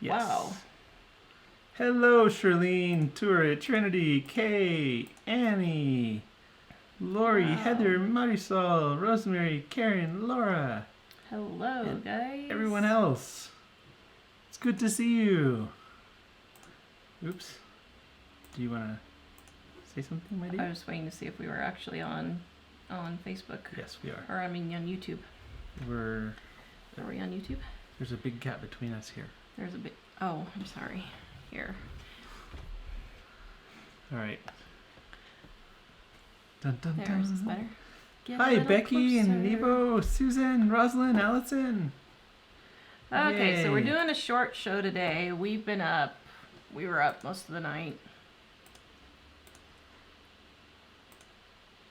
Yes. Wow. Hello, Charlene, Turit, Trinity, Kay, Annie, Lori, Wow. Heather, Marisol, Rosemary, Karen, Laura. Hello, And guys. everyone else. It's good to see you. Oops. Do you want to say something, my dear? I was waiting to see if we were actually on Facebook. Yes, we are. Or, I mean, on YouTube. Are we on YouTube? There's a big gap between us here. There's a big... Oh, I'm sorry. Here. All right. Dun, dun, There, is this dun. better? Get a Hi, little Becky and closer. Nebo, Susan, Rosalind, Allison. Okay, so we're Yay. doing a short show today. We've been up. We were up most of the night.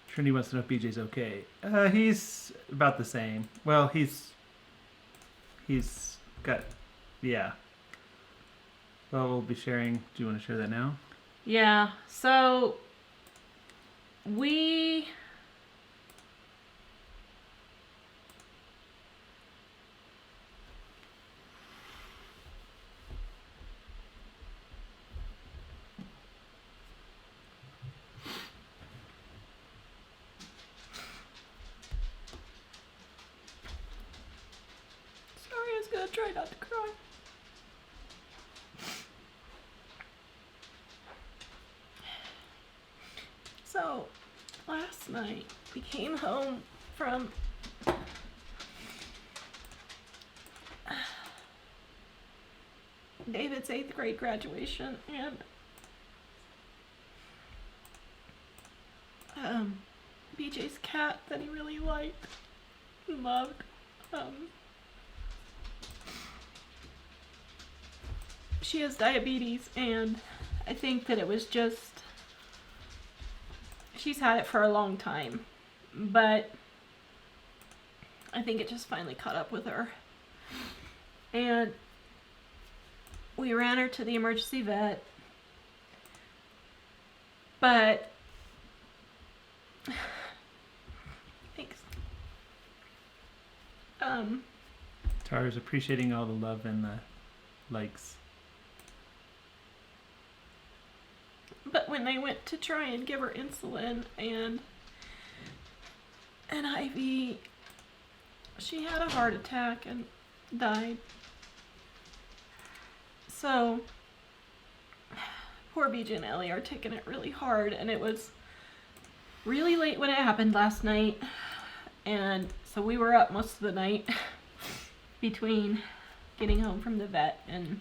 Trinity wants to know if BJ's okay. He's about the same. Well, he's got, yeah. Well, we'll be sharing. Do you want to share that now? Yeah, so we... Sorry, I was gonna try not to cry. So, last night we came home from David's 8th grade graduation, and BJ's cat that he really liked and loved, she has diabetes, and I think that it was just, she's had it for a long time, but I think it just finally caught up with her. And we ran her to the emergency vet, but thanks. Tara's appreciating all the love and the likes. But when they went to try and give her insulin and an IV, she had a heart attack and died. So, poor BJ and Ellie are taking it really hard, and it was really late when it happened last night, and so we were up most of the night between getting home from the vet, and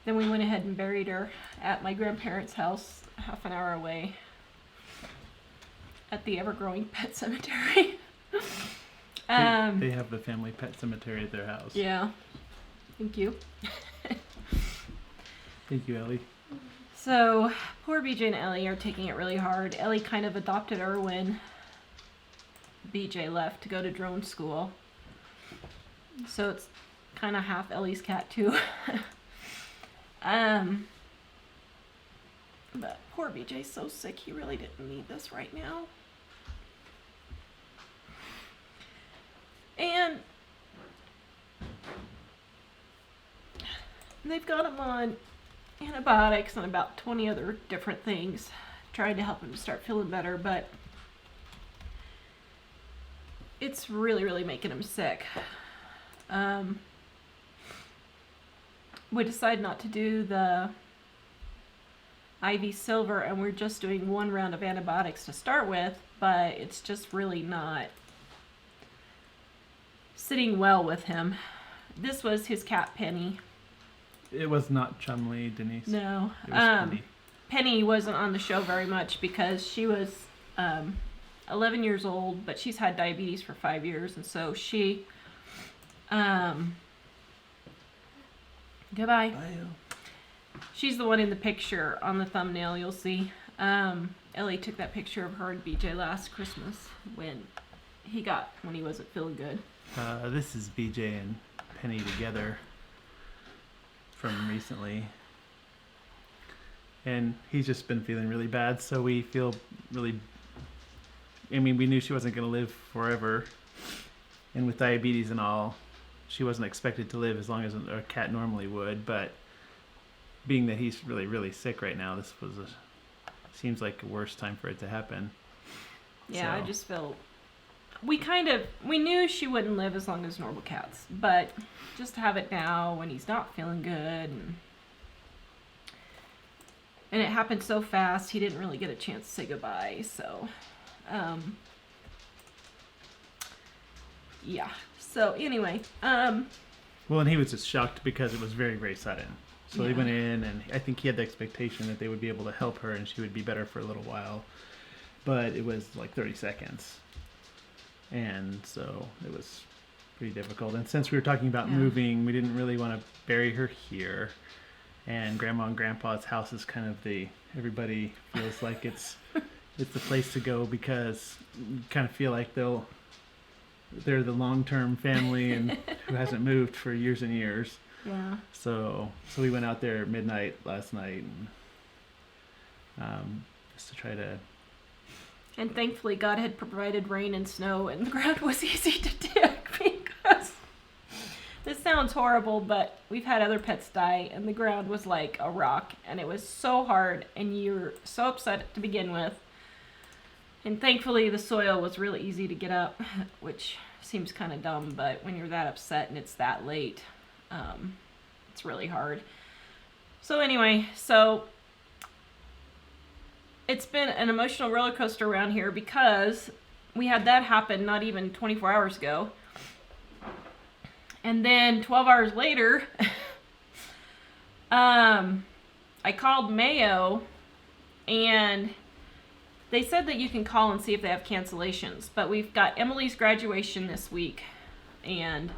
then we went ahead and buried her at my grandparents' house, half an hour away, at the ever-growing pet cemetery. They have the family pet cemetery at their house. Yeah. Thank you. Thank you, Ellie. So, poor BJ and Ellie are taking it really hard. Ellie kind of adopted her when BJ left to go to drone school. So it's kind of half Ellie's cat too. But poor BJ's so sick, he really didn't need this right now. And they've got him on antibiotics and about 20 other different things, trying to help him to start feeling better, but it's really, really making him sick. We decided not to do the IV silver, and we're just doing one round of antibiotics to start with, but it's just really not sitting well with him. This was his cat Penny. It was not Chumley, Denise. No. It was Penny. Penny wasn't on the show very much because she was 11 years old, but she's had diabetes for 5 years, and so she goodbye. Bye. She's the one in the picture on the thumbnail you'll see. Ellie took that picture of her and BJ last Christmas when he wasn't feeling good. This is BJ and Penny together from recently. And he's just been feeling really bad, so we feel really... I mean, we knew she wasn't going to live forever. And with diabetes and all, she wasn't expected to live as long as a cat normally would, but being that he's really, really sick right now, this seems like a worse time for it to happen. Yeah, So. I just felt... We knew she wouldn't live as long as normal cats, but just to have it now when he's not feeling good, and it happened so fast, he didn't really get a chance to say goodbye, so, yeah. So, anyway, Well, and he was just shocked because it was very, very sudden. So they went in, and I think he had the expectation that they would be able to help her and she would be better for a little while. But it was like 30 seconds. And so it was pretty difficult. And since we were talking about moving, we didn't really want to bury her here. And Grandma and Grandpa's house is kind of everybody feels like it's the place to go because you kind of feel like they're the long-term family and who hasn't moved for years and years. yeah. So we went out there at midnight last night, and, just to try to. And thankfully, God had provided rain and snow, and the ground was easy to dig because this sounds horrible, but we've had other pets die, and the ground was like a rock, and it was so hard, and you're so upset to begin with. And thankfully, the soil was really easy to get up, which seems kind of dumb, but when you're that upset and it's that late, it's really hard. So anyway, it's been an emotional roller coaster around here because we had that happen not even 24 hours ago. And then 12 hours later, I called Mayo, and they said that you can call and see if they have cancellations. But we've got Emily's graduation this week, and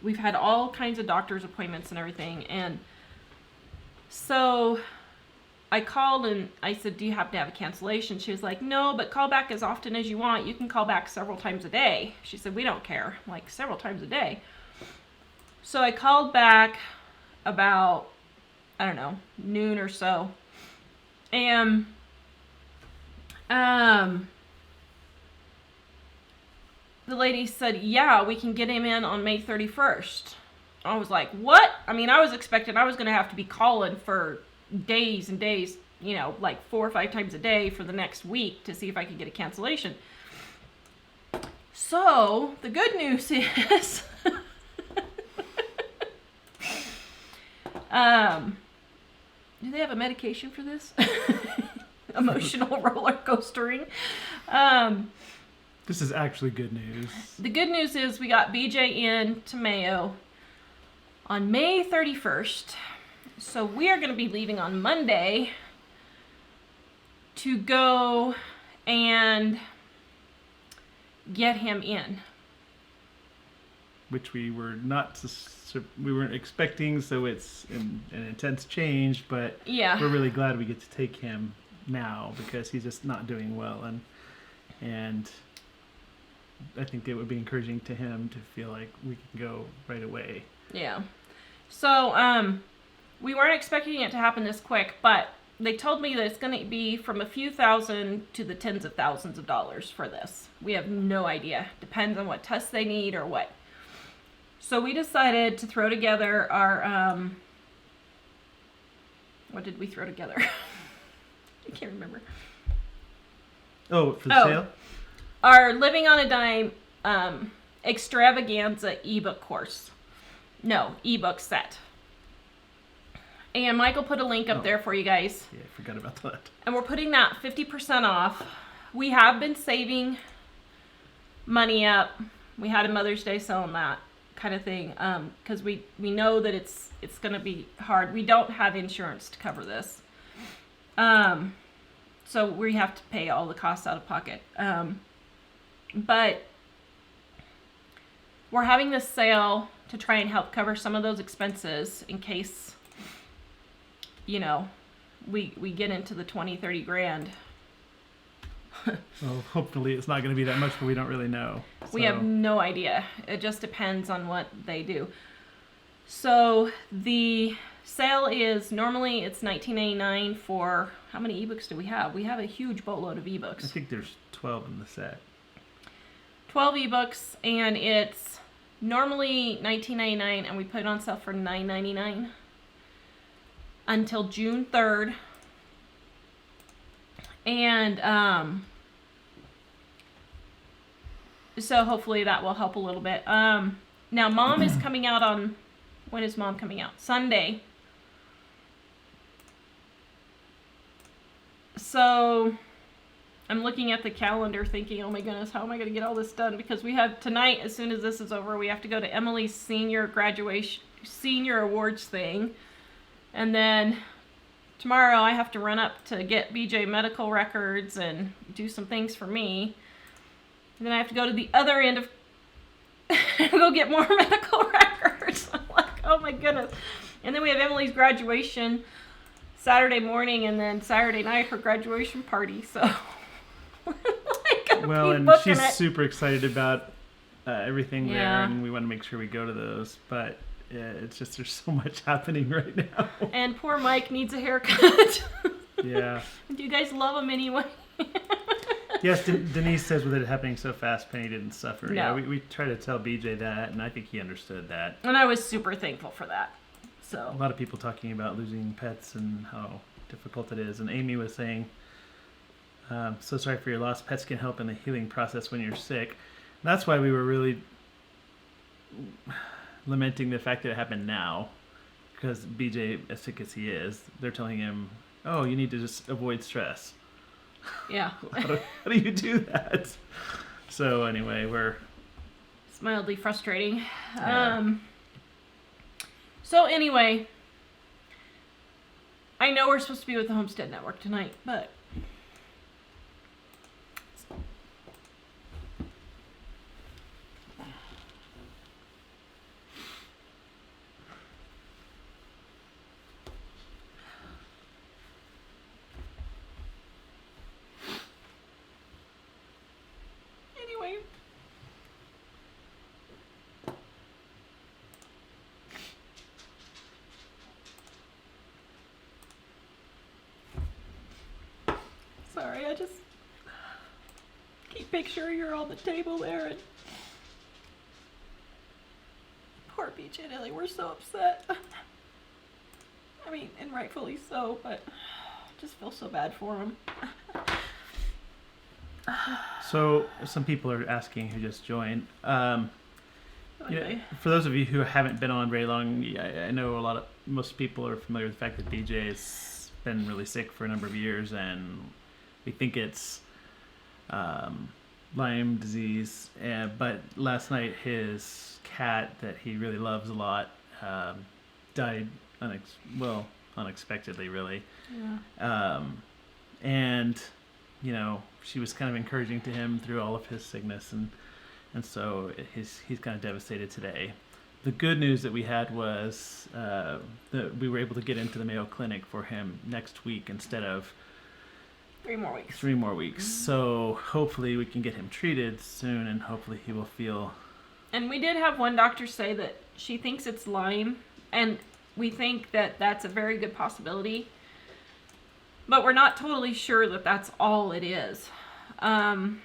we've had all kinds of doctor's appointments and everything. And so I called and I said, do you have to have a cancellation? She was like, no, but call back as often as you want. You can call back several times a day. She said, we don't care. I'm like, several times a day. So I called back about, I don't know, noon or so. And the lady said, yeah, we can get him in on May 31st. I was like, what? I mean, I was expecting I was going to have to be calling for days and days, like 4 or 5 times a day for the next week to see if I could get a cancellation. So, the good news is, do they have a medication for this? Emotional roller coastering. This is actually good news. The good news is we got BJ in to Mayo on May 31st. So we are going to be leaving on Monday to go and get him in. Which we were we weren't expecting, so it's an intense change, but we're really glad we get to take him now because he's just not doing well, and I think it would be encouraging to him to feel like we can go right away. Yeah. So, we weren't expecting it to happen this quick, but they told me that it's going to be from a few thousand to the tens of thousands of dollars for this. We have no idea. Depends on what tests they need or what. So we decided to throw together our, what did we throw together? I can't remember. Oh, for the sale? Our Living on a Dime Extravaganza ebook course. No, ebook set. And Michael put a link up there for you guys. Yeah, I forgot about that. And we're putting that 50% off. We have been saving money up. We had a Mother's Day selling that kind of thing because we know that it's going to be hard. We don't have insurance to cover this. So we have to pay all the costs out of pocket. But we're having this sale to try and help cover some of those expenses in case, we get into the 20, 30 grand. Well, hopefully it's not going to be that much, but we don't really know. We have no idea. It just depends on what they do. So the sale is, normally it's $19.99 for, how many ebooks do we have? We have a huge boatload of ebooks. I think there's 12 in the set. 12 ebooks, and it's normally $19.99, and we put it on sale for $9.99 until June 3rd. And so hopefully that will help a little bit. Now Mom is coming out on, when is Mom coming out? Sunday. So I'm looking at the calendar thinking, oh my goodness, how am I going to get all this done? Because we have tonight, as soon as this is over, we have to go to Emily's senior awards thing. And then tomorrow I have to run up to get BJ medical records and do some things for me. And then I have to go to the other end of go get more medical records. I'm like, oh my goodness. And then we have Emily's graduation Saturday morning, and then Saturday night her graduation party. So well, and she's super excited about everything there, and we want to make sure we go to those. But it's just there's so much happening right now. And poor Mike needs a haircut. Yeah. Do you guys love him anyway? Yes, Denise says with it happening so fast, Penny didn't suffer. No. Yeah, we try to tell BJ that, and I think he understood that. And I was super thankful for that. So a lot of people talking about losing pets and how difficult it is. And Amy was saying, so sorry for your loss. Pets can help in the healing process when you're sick. And that's why we were really lamenting the fact that it happened now. Because BJ, as sick as he is, they're telling him, oh, you need to just avoid stress. Yeah. How do you do that? So anyway, it's mildly frustrating. Yeah. So anyway, I know we're supposed to be with the Homestead Network tonight, but anyway. Sorry, I just keep picturing her on the table there, and poor BJ and Ellie were so upset. I mean, and rightfully so, but I just feel so bad for them. So some people are asking who just joined. Okay. For those of you who haven't been on very long, I know most people are familiar with the fact that BJ's been really sick for a number of years, and we think it's Lyme disease. But last night his cat that he really loves a lot died unexpectedly, really. Yeah. And she was kind of encouraging to him through all of his sickness, and so he's kind of devastated today. The good news that we had was that we were able to get into the Mayo Clinic for him next week instead of 3 more weeks. 3 more weeks. Mm-hmm. So hopefully we can get him treated soon, and hopefully he will feel. And we did have one doctor say that she thinks it's Lyme, and we think that that's a very good possibility. But we're not totally sure that that's all it is. And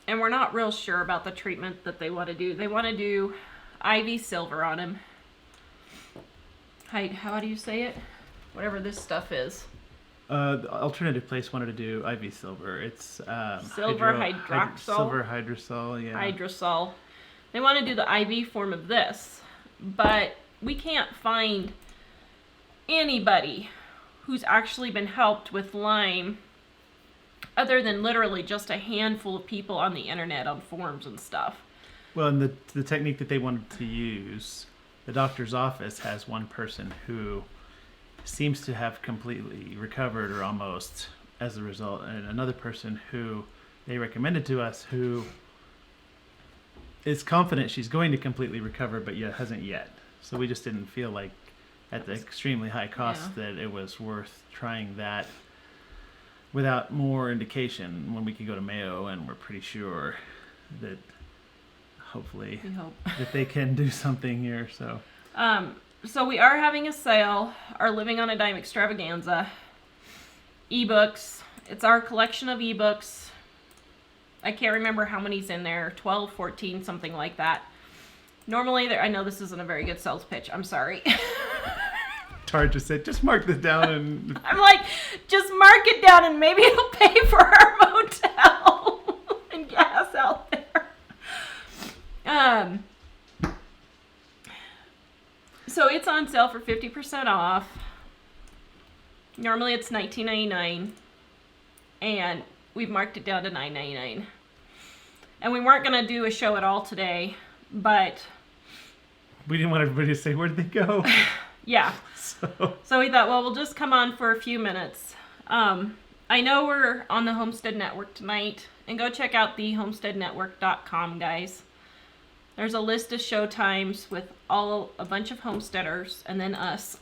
we're not real sure about the treatment that they want to do. They want to do IV silver on him. How do you say it? Whatever this stuff is. The alternative place wanted to do IV silver. It's silver hydroxyl. Silver hydrosol, yeah. Hydrosol. They want to do the IV form of this, but we can't find anybody who's actually been helped with Lyme other than literally just a handful of people on the internet on forums and stuff. Well, and the technique that they wanted to use, the doctor's office has one person who seems to have completely recovered or almost as a result, and another person who they recommended to us who is confident she's going to completely recover but yet hasn't yet. So we just didn't feel like at the extremely high cost that it was worth trying that without more indication when we could go to Mayo, and we're pretty sure that hopefully that they can do something here. So we are having a sale, our Living on a Dime Extravaganza ebooks. It's our collection of ebooks I can't remember how many's in there, 12, 14, something like that. Normally, I know this isn't a very good sales pitch. I'm sorry. Tara just said, just mark this down and... I'm like, just mark it down and maybe it'll pay for our motel and gas out there. So it's on sale for 50% off. Normally it's $19.99, and we've marked it down to $9.99. And we weren't gonna do a show at all today, but we didn't want everybody to say, where'd they go? yeah. So we thought, well, we'll just come on for a few minutes. I know we're on the Homestead Network tonight, and go check out the homesteadnetwork.com, guys. There's a list of show times with a bunch of homesteaders, and then us.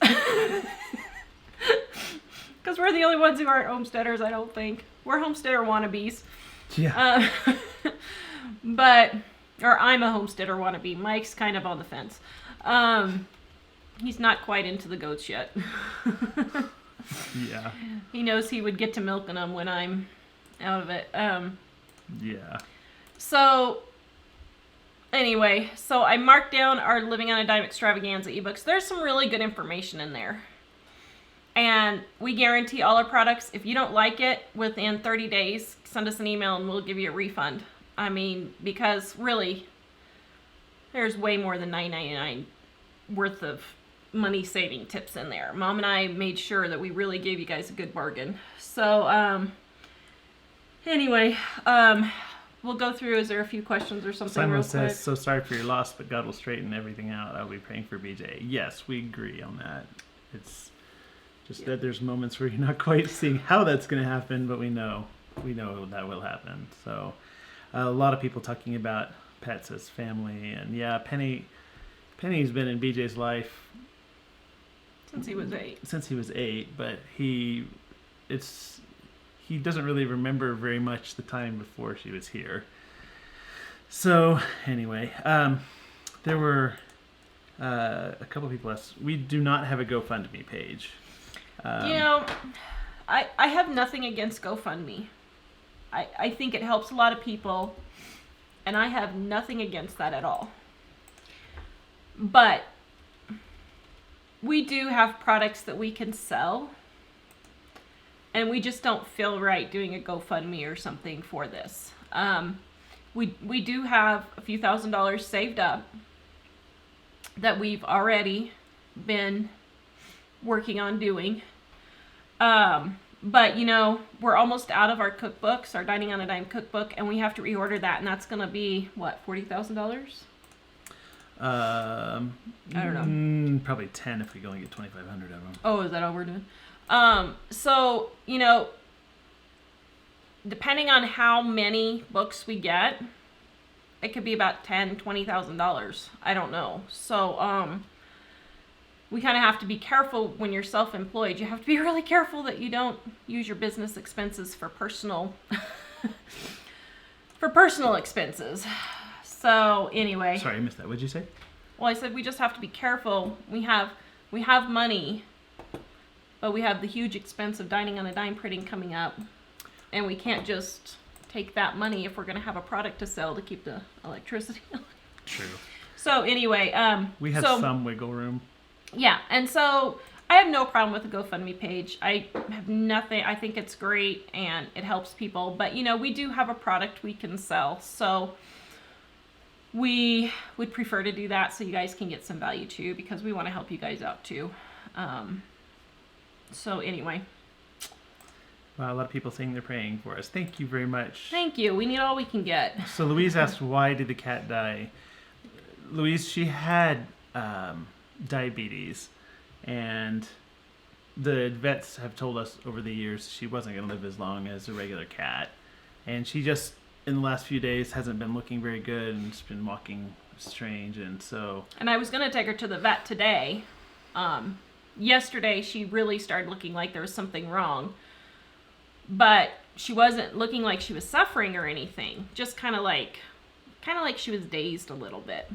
Because we're the only ones who aren't homesteaders, I don't think. We're homesteader wannabes. Yeah. Or I'm a homesteader wannabe. Mike's kind of on the fence. He's not quite into the goats yet. Yeah. He knows he would get to milking them when I'm out of it. Yeah. So, anyway, I marked down our Living on a Dime Extravaganza ebooks. There's some really good information in there. And we guarantee all our products. If you don't like it, within 30 days, send us an email and we'll give you a refund. I mean, because really, there's way more than $9.99 worth of money-saving tips in there. Mom and I made sure that we really gave you guys a good bargain. So, anyway, we'll go through. Is there a few questions or something Simon real says, quick? so sorry for your loss, but God will straighten everything out. I'll be praying for BJ. Yes, we agree on that. It's just that there's moments where you're not quite seeing how that's going to happen, but we know that will happen. So a lot of people talking about pets as family, and yeah, Penny's been in BJ's life Since he was 8. Since he was 8, but he doesn't really remember very much the time before she was here. So anyway, there were a couple people asked. We do not have a GoFundMe page. I have nothing against GoFundMe. I think it helps a lot of people, and I have nothing against that at all. But we do have products that we can sell, and we just don't feel right doing a GoFundMe or something for this. We do have a few $1,000s saved up that we've already been working on doing. But we're almost out of our cookbooks, our Dining on a Dime cookbook, and we have to reorder that, and that's going to be, what, $40,000? I don't know. Probably 10 if we go and get 2,500 of them. Oh, is that all we're doing? So, depending on how many books we get, it could be about $10,000, $20,000. I don't know. So, we kind of have to be careful when you're self-employed. You have to be really careful that you don't use your business expenses for personal expenses. So anyway. Sorry, I missed that. What'd you say? Well, I said we just have to be careful. We have money, but we have the huge expense of Dining on a Dime printing coming up, and we can't just take that money if we're going to have a product to sell to keep the electricity on. True. So anyway, we have some wiggle room. Yeah, and so I have no problem with the GoFundMe page. I have nothing. I think it's great and it helps people. But, we do have a product we can sell. So we would prefer to do that so you guys can get some value too, because we want to help you guys out too. So anyway. Wow, a lot of people saying they're praying for us. Thank you very much. Thank you. We need all we can get. So Louise asked, why did the cat die? Louise, she had diabetes, and the vets have told us over the years she wasn't going to live as long as a regular cat, and she just in the last few days hasn't been looking very good and just been walking strange, and I was going to take her to the vet today. Yesterday she really started looking like there was something wrong, but she wasn't looking like she was suffering or anything, just kind of like she was dazed a little bit.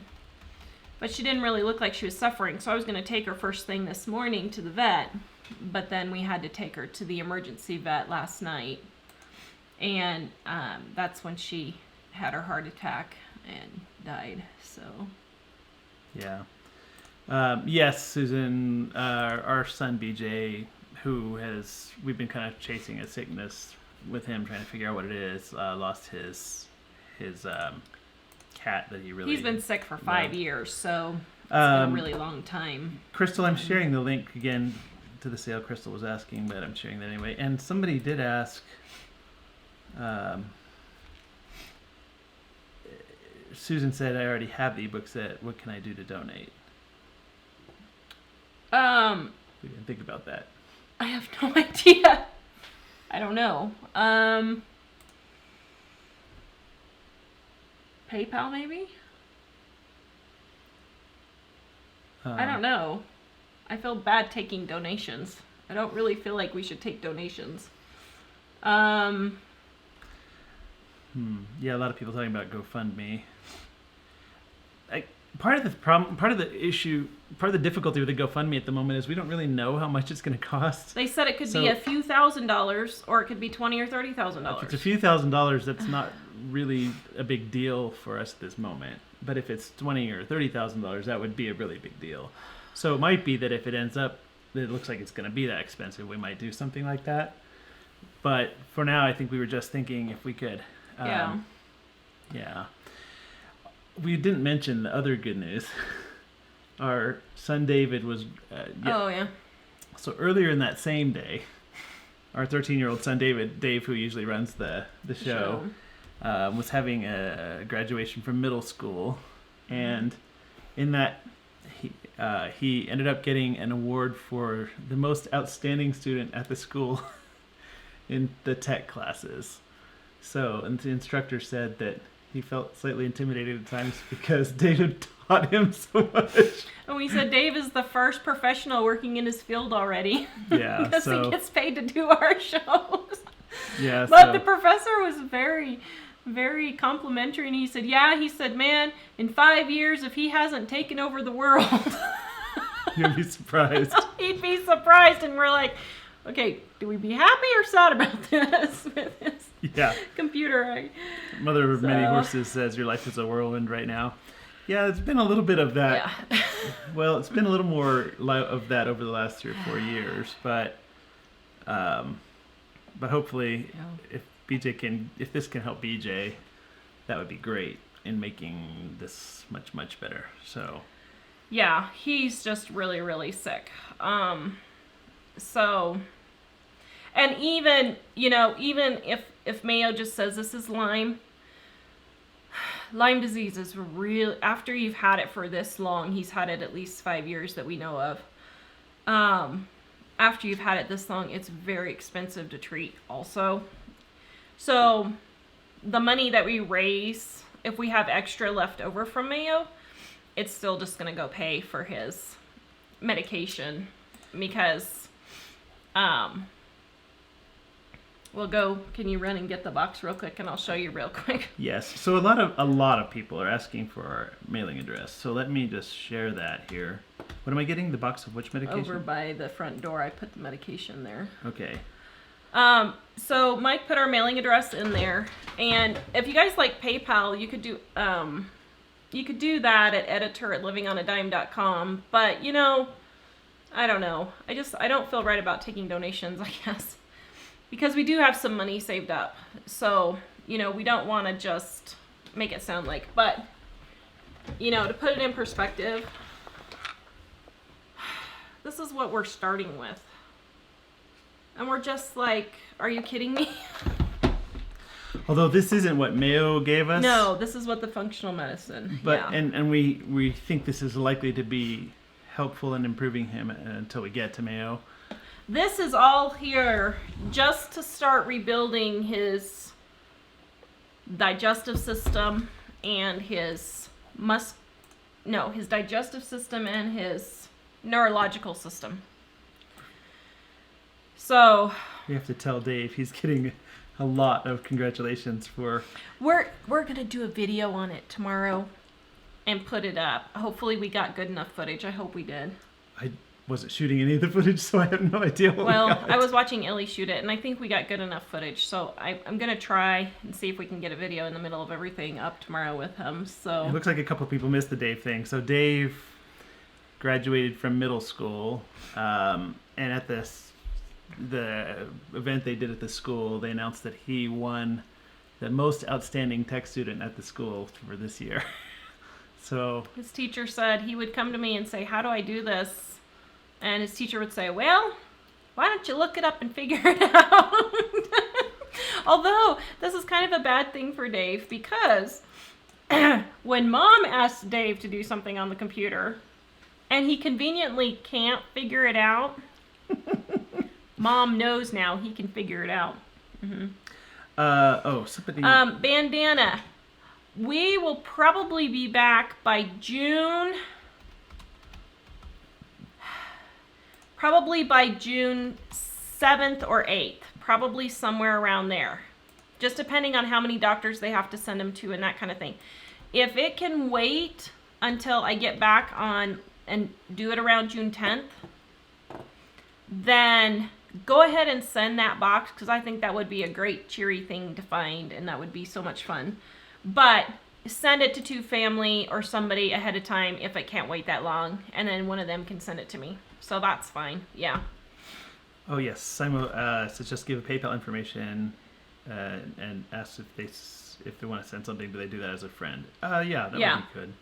But she didn't really look like she was suffering, so I was going to take her first thing this morning to the vet, but then we had to take her to the emergency vet last night. And that's when she had her heart attack and died. So Yeah. Yes, Susan, our son BJ, we've been kind of chasing a sickness with him, trying to figure out what it is. Lost his cat that he really. He's been sick for 5 years, so it's been a really long time. Crystal, I'm sharing the link again to the sale. Crystal was asking, but I'm sharing that anyway. And somebody did ask. Susan said, "I already have the ebook set. What can I do to donate?" We didn't think about that. I have no idea. I don't know. PayPal maybe? I don't know. I feel bad taking donations. I don't really feel like we should take donations. Yeah, a lot of people talking about GoFundMe. Part of the problem, part of the difficulty with the GoFundMe at the moment is we don't really know how much it's going to cost. They said it could be a few $1,000s, or it could be $20,000 or $30,000. If it's a few $1,000s, that's not really a big deal for us at this moment. But if it's $20,000 or $30,000, that would be a really big deal. So it might be that if it ends up that it looks like it's going to be that expensive, we might do something like that. But for now, I think we were just thinking if we could. Yeah. We didn't mention the other good news. Our son David was. Oh, yeah. So earlier in that same day, our 13-year-old son Dave, who usually runs the show, was having a graduation from middle school, and in that he ended up getting an award for the most outstanding student at the school in the tech classes. So, and the instructor said that he felt slightly intimidated at times because David taught him so much. And we said Dave is the first professional working in his field already. Yeah, because he gets paid to do our shows. Yeah, but the professor was very, very complimentary, and he said, man, in 5 years, if he hasn't taken over the world, you'd be surprised. He'd be surprised, and we're like, okay, do we be happy or sad about this with this computer? Mother of many horses says your life is a whirlwind right now. Yeah, it's been a little bit of that. Yeah. Well, it's been a little more of that over the last 3 or 4 years, but hopefully, if this can help BJ, that would be great in making this much, much better. So. Yeah, he's just really, really sick. So, and even if Mayo just says this is Lyme disease is real. After you've had it for this long, he's had it at least 5 years that we know of. After you've had it this long, it's very expensive to treat also. So the money that we raise, if we have extra left over from Mayo, it's still just going to go pay for his medication because we'll go. Can you run and get the box real quick, and I'll show you real quick. Yes. So a lot of people are asking for our mailing address. So let me just share that here. What am I getting? The box of which medication? Over by the front door. I put the medication there. Okay. So Mike put our mailing address in there, and if you guys like PayPal, you could do that at editor@livingonadime.com. But I don't know. I don't feel right about taking donations, I guess. Because we do have some money saved up. So, we don't want to just make it sound like, but, to put it in perspective, this is what we're starting with. And we're just like, are you kidding me? Although this isn't what Mayo gave us. No, this is what the functional medicine. But, and we think this is likely to be helpful in improving him until we get to Mayo. This is all here just to start rebuilding his digestive system and his digestive system and his neurological system. So we have to tell Dave he's getting a lot of congratulations for. We're gonna do a video on it tomorrow and put it up. Hopefully we got good enough footage. I hope we did. wasn't shooting any of the footage, so I have no idea what we got. I was watching Ellie shoot it, and I think we got good enough footage. So I'm gonna try and see if we can get a video in the middle of everything up tomorrow with him. So It looks like a couple of people missed the Dave thing. So Dave graduated from middle school, and at the event they did at the school, they announced that he won the most outstanding tech student at the school for this year. So his teacher said he would come to me and say, "How do I do this?" And his teacher would say, "Well, why don't you look it up and figure it out?" Although this is kind of a bad thing for Dave, because when Mom asks Dave to do something on the computer and he conveniently can't figure it out, Mom knows now he can figure it out. Somebody. Bandana. We will probably be back by June. Probably by June 7th or 8th. Probably somewhere around there. Just depending on how many doctors they have to send him to and that kind of thing. If it can wait until I get back on and do it around June 10th, then go ahead and send that box, because I think that would be a great cheery thing to find, and that would be so much fun. But send it to Two Family or somebody ahead of time if it can't wait that long, and then one of them can send it to me. So that's fine. Yeah. Oh yes, Simon says just give PayPal information and ask if they want to send something. Do they do that as a friend? Yeah, that would be good.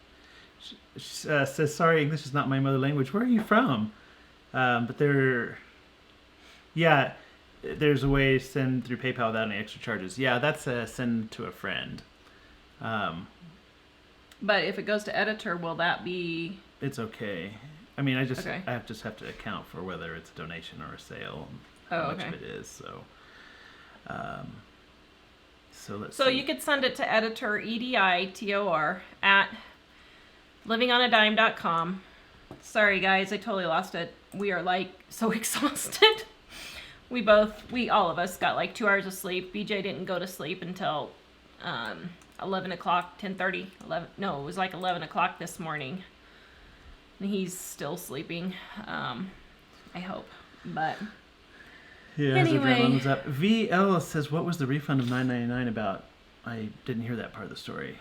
She says, sorry, English is not my mother language. Where are you from? But there's a way to send through PayPal without any extra charges. Yeah, that's a send to a friend. But if it goes to editor, will that be? It's okay. I mean, I just have to account for whether it's a donation or a sale, and how much of it is. So, let's see. You could send it to editor, EDITOR, at livingonadime.com. Sorry guys, I totally lost it. We are like so exhausted. We all of us got like 2 hours of sleep. BJ didn't go to sleep until 11 o'clock, 10:30, 11. No, it was like 11 o'clock this morning. And he's still sleeping. I hope, but yeah. Anyway, up. VL says, "What was the refund of $9.99 about?" I didn't hear that part of the story.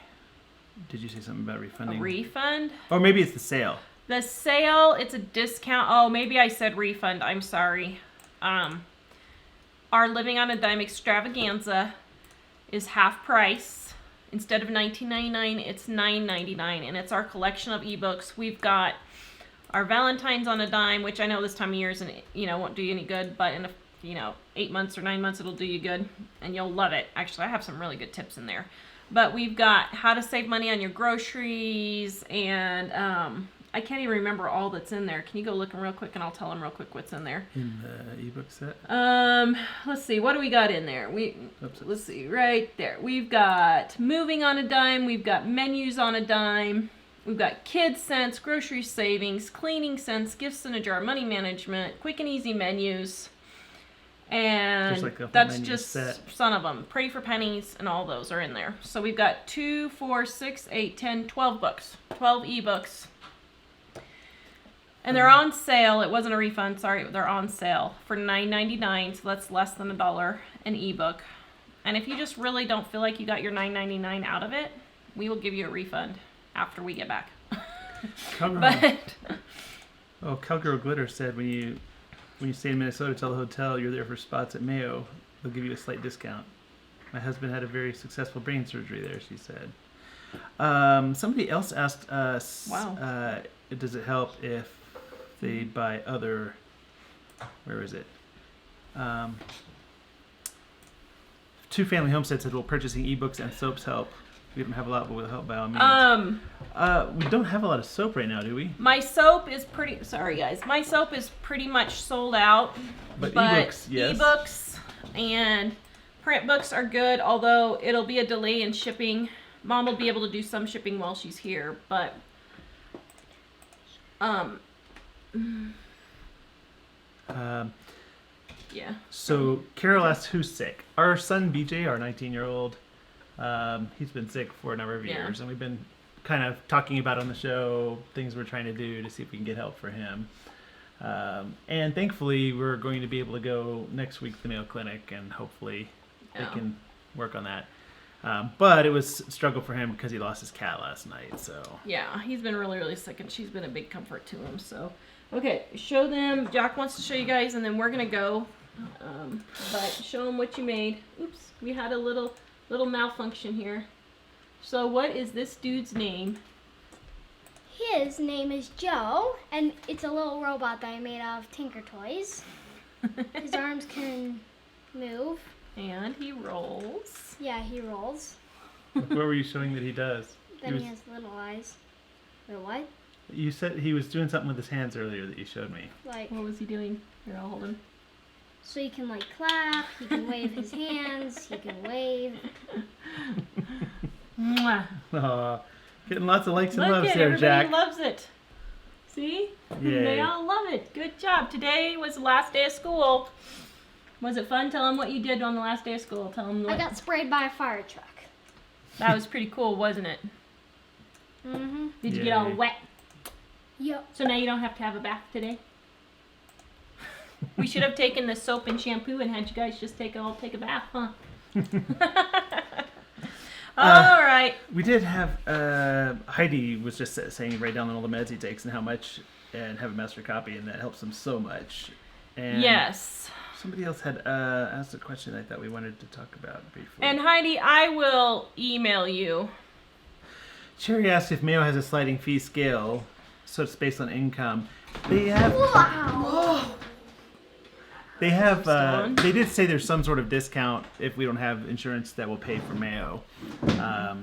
Did you say something about refunding? A refund? Or maybe it's the sale. The sale, it's a discount. Oh, maybe I said refund. I'm sorry. Our Living on a Dime Extravaganza is half price. Instead of $19.99, it's $9.99, and it's our collection of ebooks. We've got our Valentine's on a Dime, which I know this time of year isn't, won't do you any good, but in 8 months or 9 months, it'll do you good, and you'll love it. Actually, I have some really good tips in there. But we've got how to save money on your groceries, and I can't even remember all that's in there. Can you go looking real quick, and I'll tell them real quick what's in there. In the ebook set? Let's see. What do we got in there? Let's see. Right there. We've got moving on a dime. We've got menus on a dime. We've got kids sense, grocery savings, cleaning sense, gifts in a jar, money management, quick and easy menus. And that's just some of them. Pray for pennies, and all those are in there. So we've got 2, 4, 6, 8, 10, 12 books. 12 ebooks. And they're on sale. It wasn't a refund. Sorry, they're on sale for $9.99. So that's less than $1 an ebook. And if you just really don't feel like you got your $9.99 out of it, we will give you a refund after we get back. Cowgirl Glitter said when you stay in Minnesota, tell the hotel you're there for spots at Mayo. They'll give you a slight discount. My husband had a very successful brain surgery there, she said. Somebody else asked us, wow. Does it help if they buy other, where is it? Two Family Homestead said, will purchasing ebooks and soaps help? We don't have a lot, but will help by all means. We don't have a lot of soap right now, do we? My soap is sorry guys, my soap is pretty much sold out. But ebooks, yes. Ebooks and print books are good, although it'll be a delay in shipping. Mom will be able to do some shipping while she's here, but yeah. So Carol asked, who's sick? Our son BJ, our 19-year-old, he's been sick for a number of years, and we've been kind of talking about on the show things we're trying to do to see if we can get help for him. And thankfully, we're going to be able to go next week to the Mayo Clinic, and hopefully they can work on that. But it was a struggle for him because he lost his cat last night. So yeah, he's been really, really sick, and she's been a big comfort to him. So, okay, show them. Jack wants to show you guys, and then we're gonna go. But show them what you made. Oops, we had a little malfunction here. So, what is this dude's name? His name is Joe, and it's a little robot that I made out of Tinker Toys. His arms can move. And he rolls. Yeah, he rolls. what were you showing that he does? Then he has little eyes. Wait, what? You said he was doing something with his hands earlier that you showed me. Like, What was he doing? Here, I'll hold him. so he can like clap, he can wave his hands, he can wave. Mwah. Aw, getting lots of likes and Look loves at there, everybody Jack. loves it. See? Yay. They all love it. Good job. Today was the last day of school. Was it fun? Tell them what you did on the last day of school. Tell them I got sprayed by a fire truck. that was pretty cool, wasn't it? Mm-hmm. Did you get all Yay. wet? Yep. So now you don't have to have a bath today? We should have taken the soap and shampoo and had you guys just take a bath, huh? All right. We did have Heidi was just saying write down all the meds he takes and how much, and have a master copy, and that helps him so much. And Yes. somebody else had asked a question I thought we wanted to talk about briefly. And Heidi, I will email you. Sherry asked if Mayo has a sliding fee scale, so it's based on income. They have. Wow. They have. Gone. They did say there's some sort of discount if we don't have insurance that will pay for Mayo.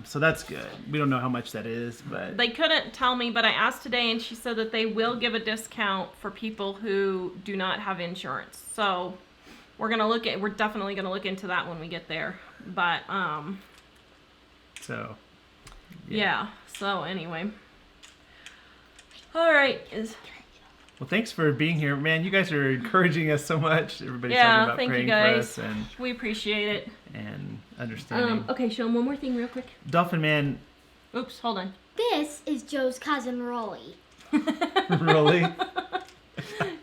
So that's good. We don't know how much that is, but They couldn't tell me, but I asked today and she said that they will give a discount for people who do not have insurance. So we're definitely gonna look into that when we get there. But so. yeah. So anyway. All right. Well, thanks for being here, man. You guys are encouraging us so much. Everybody's Yeah, talking about thank you praying guys. for us We appreciate it. and understanding. Okay, show them one more thing real quick. Dolphin Man, Oops, hold on. This is Joe's cousin Rolly. Rolly,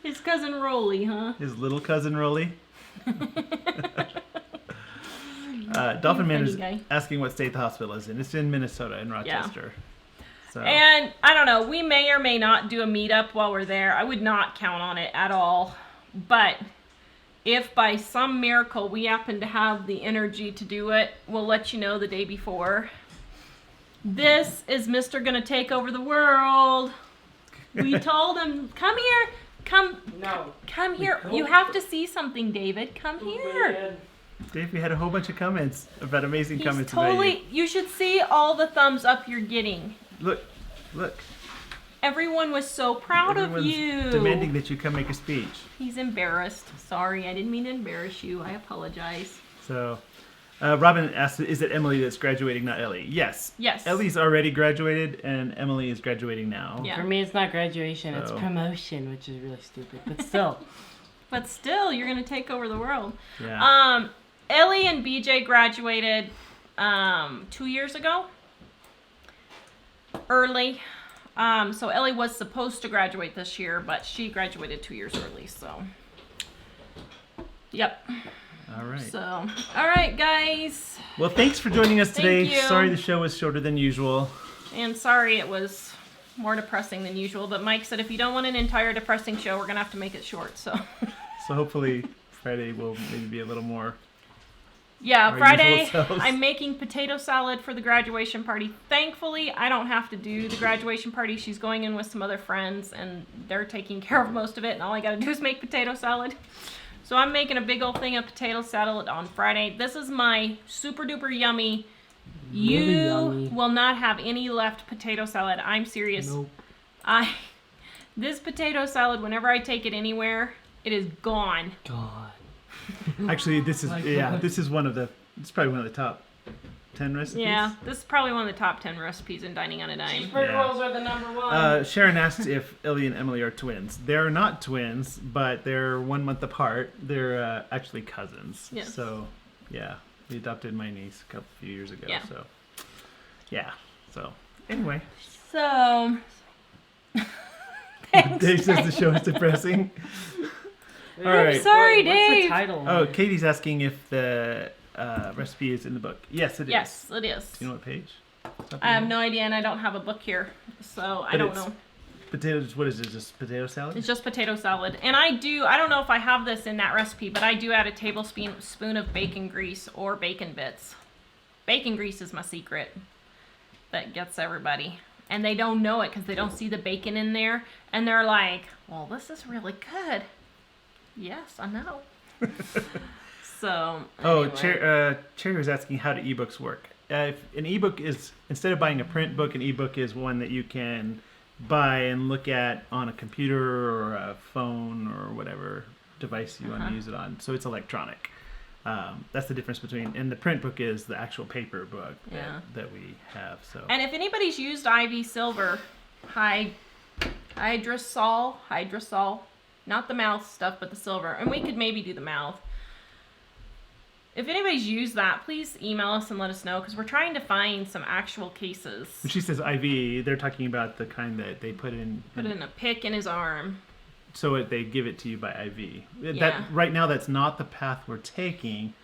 His cousin Rolly, huh? his little cousin Rolly. Dolphin Man is Funny guy. asking what state the hospital is in. It's in Minnesota, in Rochester. So. And I don't know, we may or may not do a meetup while we're there. I would not count on it at all. But if by some miracle we happen to have the energy to do it, we'll let you know the day before. This is Mr. Gonna Take Over the World. We told him, come here. Come here. You have to see something, David. Come here. Dave, we had a whole bunch of comments about amazing He's comments about you. totally, you should see all the thumbs up you're getting. Look. Everyone was so proud of Everyone's you. demanding that you come make a speech. He's embarrassed. Sorry, I didn't mean to embarrass you. I apologize. So, Robin asked, is it Emily that's graduating, not Ellie? Yes. Yes. Ellie's already graduated, and Emily is graduating now. Yeah. For me, it's not graduation, it's So- promotion, which is really stupid. But still, But still, you're going to take over the world. Yeah. Ellie and BJ graduated 2 years ago. Early. So Ellie was supposed to graduate this year, but she graduated 2 years early, so. Yep. All right. So, all right, guys. Well, thanks for joining us today. Thank you. Sorry the show was shorter than usual. And sorry it was more depressing than usual, but Mike said if you don't want an entire depressing show, we're going to have to make it short, so. So hopefully Friday will maybe be a little more. Yeah, Our Friday, usual selves. I'm making potato salad for the graduation party. Thankfully, I don't have to do the graduation party. She's going in with some other friends, and they're taking care of most of it, and all I gotta do is make potato salad. So I'm making a big old thing of potato salad on Friday. This is my super duper yummy. You Really yummy. will not have any left potato salad. I'm serious. nope. This potato salad, whenever I take it anywhere, it is gone. God. Actually, this is My yeah. God. This is it's probably one of the top 10 recipes. Yeah, this is probably one of the top 10 recipes in Dining on a Dime. Cheeseburger Yeah. rolls are the number one. Sharon asked if Ellie and Emily are twins. They're not twins, but they're 1 month apart. They're actually cousins. Yes. So, yeah, we adopted my niece a few years ago. Yeah. So, yeah. So, anyway, So, Dave says the show is depressing. All I'm right. sorry, What's Dave. the title? Oh, Katie's asking if the recipe is in the book. Yes, it is. Yes, it is. Do you know what page? I have no idea, and I don't have a book here, so I But don't it's- know. Potatoes. What is it? Just potato salad? It's just potato salad. And I don't know if I have this in that recipe, but I do add a tablespoon of bacon grease or bacon bits. Bacon grease is my secret that gets everybody. And they don't know it because they don't see the bacon in there. And they're like, well, this is really good. Yes, I know. So, Oh, anyway. Cherry was asking how do ebooks work. If an ebook is, instead of buying a print book, an ebook is one that you can buy and look at on a computer or a phone or whatever device you want to use it on. So it's electronic. That's the difference between, and the print book is the actual paper book that we have. So. And if anybody's used IV Silver, hydrosol, not the mouth stuff, but the silver, and we could maybe do the mouth. If anybody's used that, please email us and let us know, because we're trying to find some actual cases. When she says IV, they're talking about the kind that they put in a pick in his arm. So they give it to you by IV. Yeah. That right now, that's not the path we're taking,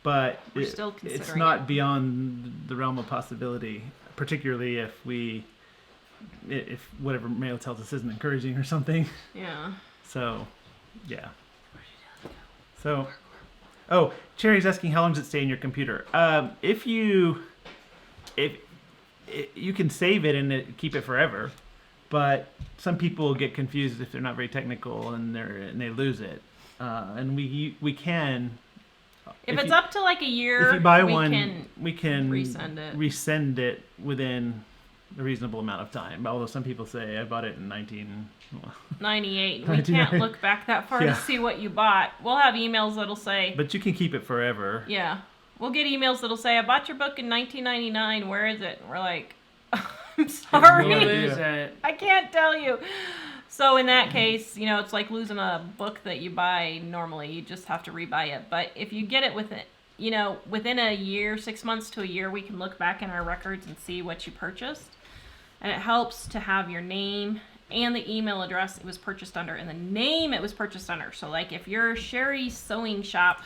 but We're still considering it's not it. beyond the realm of possibility. Particularly if whatever Mayo tells us isn't encouraging or something. Yeah. So, yeah. So, oh, Cherry's asking how long does it stay in your computer? If you can save it and keep it forever. But some people get confused if they're not very technical and they lose it. And we can. If it's up to like a year, if you buy we one, we can resend it within a reasonable amount of time. Although some people say I bought it in 1998. 98. We can't look back that far to see what you bought. We'll have emails that'll say. But you can keep it forever. Yeah, we'll get emails that'll say I bought your book in 1999. Where is it? And we're like. I'm sorry. I can't tell you. So in that case, it's like losing a book that you buy normally. You just have to rebuy it. But if you get it within a year, 6 months to a year, we can look back in our records and see what you purchased. And it helps to have your name and the email address it was purchased under and the name it was purchased under. So like if you're Sherry's Sewing Shop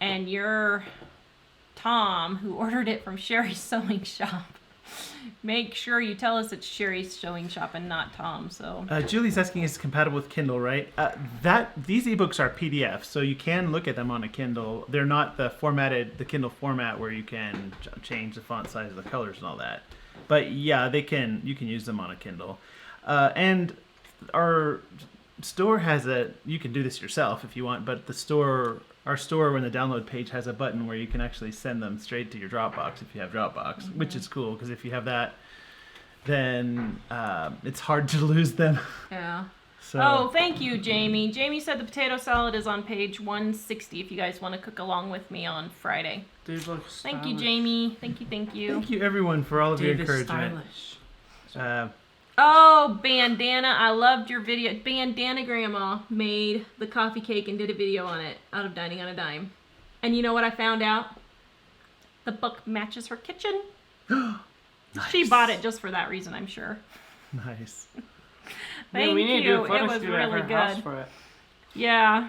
and you're Tom who ordered it from Sherry's Sewing Shop, make sure you tell us it's Sherry's Sewing Shop and not Tom. So Julie's asking is it compatible with Kindle, right? These ebooks are PDFs, so you can look at them on a Kindle. They're not the Kindle format where you can change the font size, the colors, and all that. But yeah, you can use them on a Kindle. And our store has you can do this yourself if you want, but our store, when the download page, has a button where you can actually send them straight to your Dropbox if you have Dropbox, which is cool because if you have that, then it's hard to lose them. Yeah. So. Oh, thank you, Jamie. Jamie said the potato salad is on page 160 if you guys want to cook along with me on Friday. Dude looks stylish. Thank you, Jamie. Thank you. Thank you, everyone, for all of your encouragement. Stylish. Oh, Bandana. I loved your video. Bandana Grandma made the coffee cake and did a video on it out of Dining on a Dime. And you know what I found out? The book matches her kitchen. Nice. She bought it just for that reason, I'm sure. Nice. Thank we need to do you. a photo It was shoot at really her house good. for it. Yeah.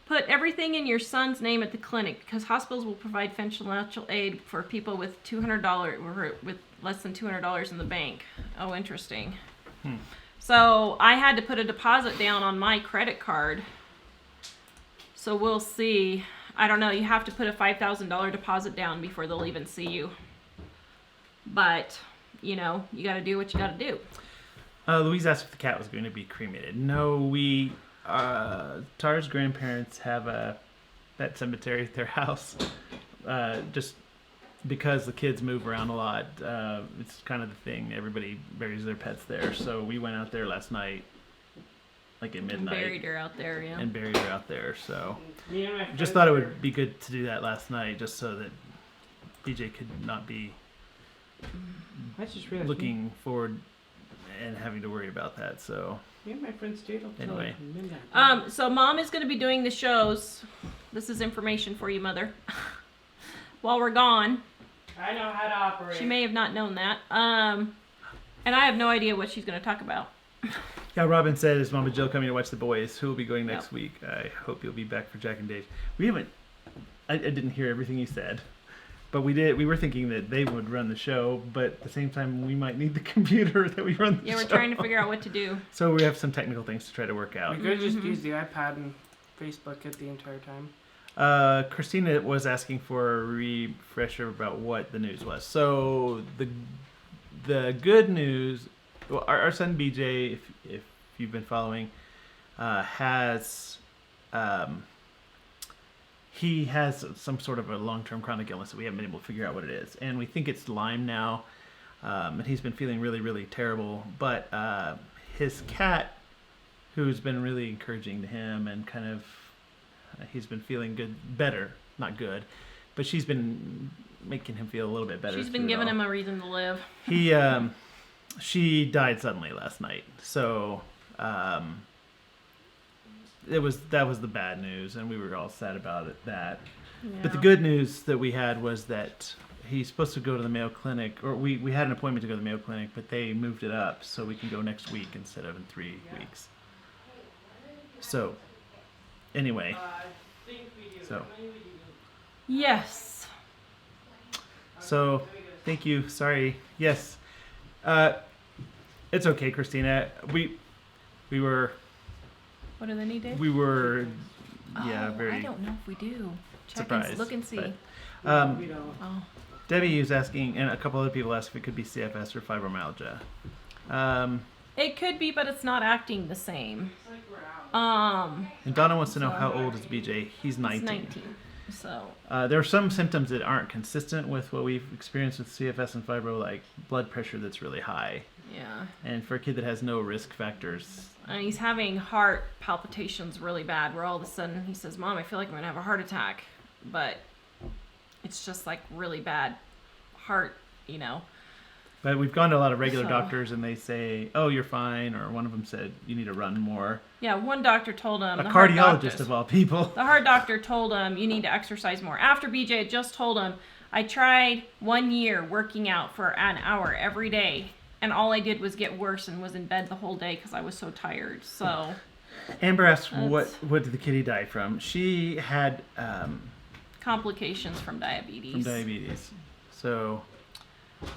Put everything in your son's name at the clinic because hospitals will provide financial aid for people with $200 with less than $200 in the bank. Oh, interesting. So I had to put a deposit down on my credit card. So we'll see. I don't know. You have to put a $5,000 deposit down before they'll even see you. But you got to do what you got to do. Louise asked if the cat was going to be cremated. No, Tara's grandparents have a pet cemetery at their house. Just because the kids move around a lot, it's kind of the thing. Everybody buries their pets there. So we went out there last night, like at midnight. And buried her out there, yeah. And buried her out there. So Yeah, just thought it would be good to do that last night, just so that BJ could not be That's just really looking forward and having to worry about that. So Me and my friends stayed up till Anyway. midnight. So Mom is going to be doing the shows. This is information for you, Mother. While we're gone. I know how to operate. She may have not known that. And I have no idea what she's going to talk about. Yeah, Robin said, "Is Mama Jill coming to watch the boys? Who will be going next Yep. week? I hope you'll be back for Jack and Dave." We haven't. I didn't hear everything you said, but we did. We were thinking that they would run the show, but at the same time, we might need the computer that we run the Yeah, show. we're trying to figure out what to do. So we have some technical things to try to work out. We could just Mhm. use the iPad and Facebook it the entire time. Christina was asking for a refresher about what the news was. So the good news, well, our son BJ, if you've been following, has he has some sort of a long-term chronic illness that we haven't been able to figure out what it is, and we think it's Lyme now, and he's been feeling really, really terrible. But his cat, who's been really encouraging to him and kind of he's been feeling better, not good, but she's been making him feel a little bit better. She's been giving him a reason to live. She died suddenly last night, so that was the bad news, and we were all sad about it. But the good news that we had was that he's supposed to go to the Mayo Clinic, or we had an appointment to go to the Mayo Clinic, but they moved it up so we can go next week instead of in 3 weeks. So, anyway, Yes. so thank you. Sorry. Yes, it's okay, Christina. We were What do they need, Dave? yeah, I very don't know if we do. Check surprised. and look and see. We don't. Oh. Debbie was asking, and a couple other people asked if it could be CFS or fibromyalgia. It could be, but it's not acting the same. And Donna wants to know how old is BJ. He's 19. It's 19. So. There are some symptoms that aren't consistent with what we've experienced with CFS and fibro, like blood pressure that's really high. Yeah. And for a kid that has no risk factors, And he's having heart palpitations really bad, where all of a sudden he says, "Mom, I feel like I'm going to have a heart attack." But it's just like really bad heart, but we've gone to a lot of regular So- doctors, and they say, "Oh, you're fine," or one of them said, "You need to run more." Yeah, one doctor told him. A the heart cardiologist doctors- of all people. The heart doctor told him, "You need to exercise more." After BJ had just told him, "I tried 1 year working out for an hour every day, and all I did was get worse and was in bed the whole day because I was so tired." So Amber asked, That's- what did the kitty die from? She had complications from diabetes. from diabetes. So,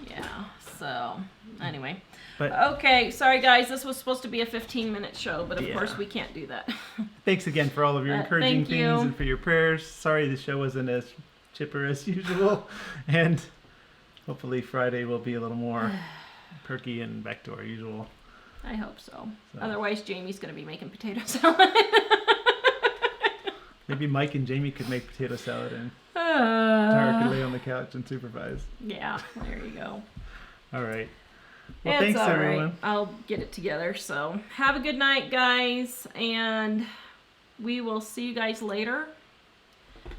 Yeah. So anyway. but Okay, sorry guys, this was supposed to be a 15-minute show, but of Yeah. course we can't do that. thanks again for all of your encouraging thank things you. and for your prayers. Sorry the show wasn't as chipper as usual, and hopefully Friday will be a little more perky and back to our usual. I hope so. So. Otherwise, Jamie's going to be making potato salad. Maybe Mike and Jamie could make potato salad, and Tara could Uh, lay on the couch and supervise. yeah, there you go. All right. Well, It's thanks all right. everyone. I'll get it together. So have a good night, guys, and we will see you guys later.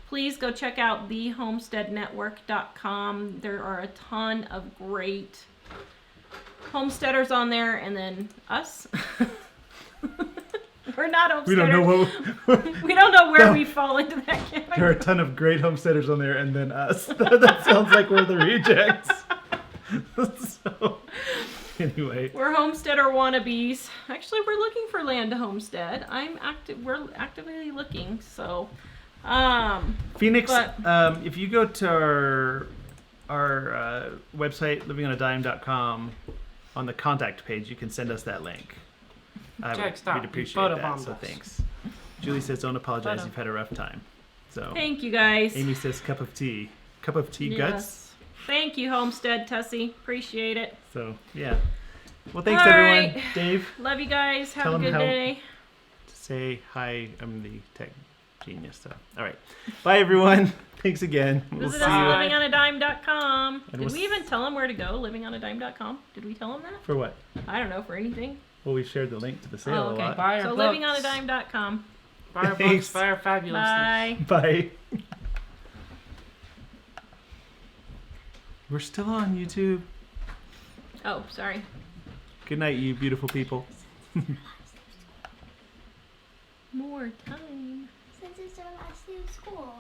Please go check out thehomesteadnetwork.com. There are a ton of great homesteaders on there, and then us. We're not homesteaders. We don't know what. We don't know where we fall into that There are category. a ton of great homesteaders on there, and then us. That sounds like we're the rejects. So, anyway, We're homesteader wannabes. Actually, we're looking for land to homestead. We're actively looking. So, Phoenix. But- If you go to our website, livingonadime.com, on the contact page, you can send us that link. Jack, stop. We'd You appreciate that. photobombed So us. thanks. Julie says, "Don't apologize. Photo. You've had a rough time." So thank you guys. Amy says, "Cup of tea." Cup of tea guts. Yes. Thank you, Homestead Tessie. Appreciate it. So yeah. Well, thanks All everyone. right. Dave, Love you guys. Have Tell a 'em good how- day. say hi. I'm the tech genius. So all right. Bye everyone. Thanks again. We'll Visit see us you. at livingonadime.com. And Did we'll we even tell them where to go? Livingonadime.com. Did we tell them that? For what? I don't know, for anything. Well, we shared the link to the sale Oh, a okay. lot. Buy our So books. livingonadime.com. Buy our Thanks. books. Buy our fabulousness. Bye. Bye. We're still on YouTube. Oh, sorry. Good night, you beautiful people. More time. Since it's our last day of school.